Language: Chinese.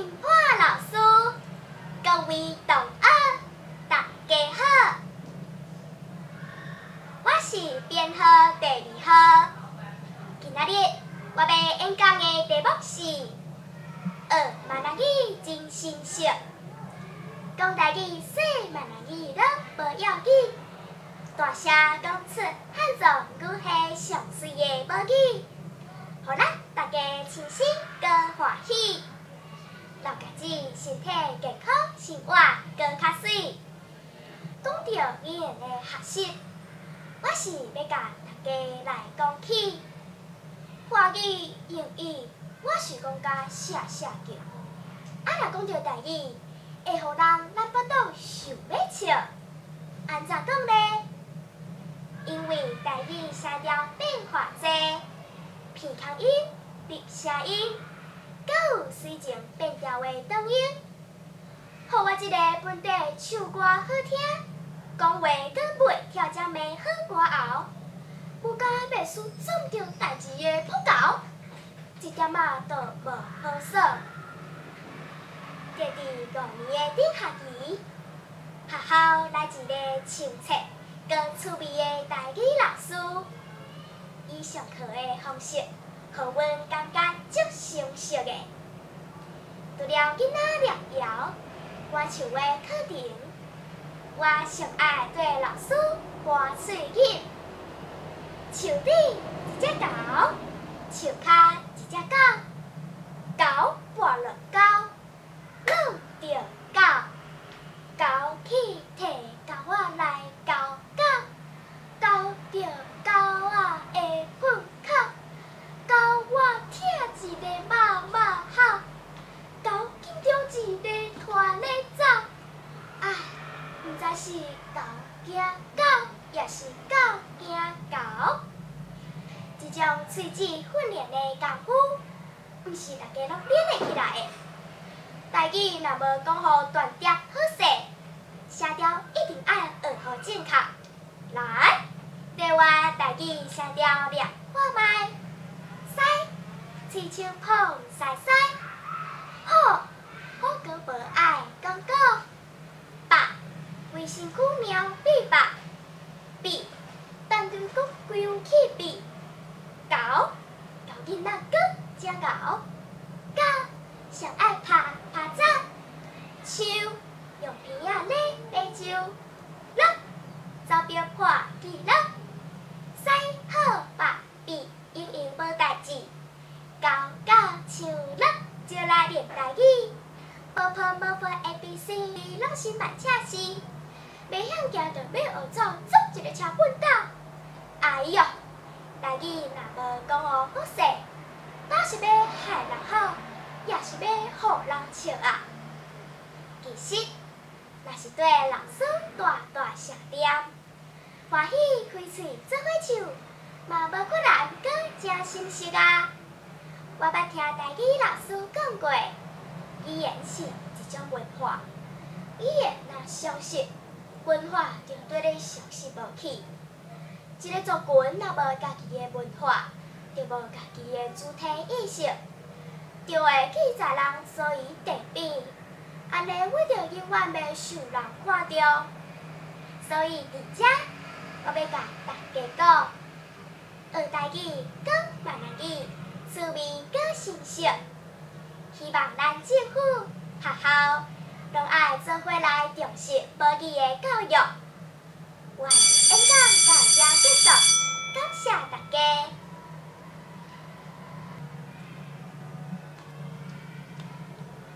金花老师，各位同学，大家好，我是编号第2号。今仔日我要演讲的题目是学闽南语真成熟，讲台语说闽南语拢无要紧，大声讲出汉族语系上水的母语，互咱大家清新搁欢喜，让家己身体健康，生活搁较水。讲到语言的学习，我是要甲大家来讲起华语、英语，我是讲甲写叫。若讲到台语，会互人咱不懂想要笑。安怎讲呢？因为台语声调变化多，鼻腔音、鼻声音，搁有随情变调的动音，互我一个本地唱歌好听，讲话搁袂跳针的好歌喉，有甲袂输撞着代志的扑狗，一点仔都无好耍。隔伫5年的顶学期，学校来一个清澈搁趣味的台语老师，以上课的方式，互阮感觉足成熟的。除了囡仔念谣、歌唱的课程，我上爱对老师播喙语。树顶一只狗，树骹一只狗，狗跋落狗，落着狗，狗去摕狗仔来咬狗，咬着狗仔的粪口，狗仔疼一个妈妈吼，狗见着一个拖咧走，唉，毋知是狗惊狗，也是狗惊狗。这种喙齿训练的功夫，毋是大家拢练得起来的。台语若无讲互断点好势，声调一定爱学好正确。来，跟我台语声调练看卖。西，喙手捧西西，好，好个无爱讲讲。白，规身躯苗变白。比，当对讲规有气比。狗，狗囡仔搁只狗。狗，上爱拍拍走。树，用鼻仔咧咧树。鹿，走标破记录。西好白比，悠悠无代志。狗狗像鹿，就来练台语。无破无破 ABC， 拢是慢车是。袂晓行就要学走，做一个车滚倒。哎哟！台语若无讲好好势，倒是要害人好，也是要互人笑啊。其实，若是对老师大大声点，欢喜开喙做伙唱，嘛无可能搁真心实啊。我捌听台语老师讲过，语言是一种文化，语言若消失，文化就对你消失无去。一个族群若无家己的文化，就无家己的主体意识，就会记载人所以地变，安尼我就永远袂受人看到。所以伫遮，我要甲大家讲，学台语讲闽南语，趣味搁成熟。希望咱政府、学校拢爱做伙来重视母语的教育。我演讲到这结束，感谢大家。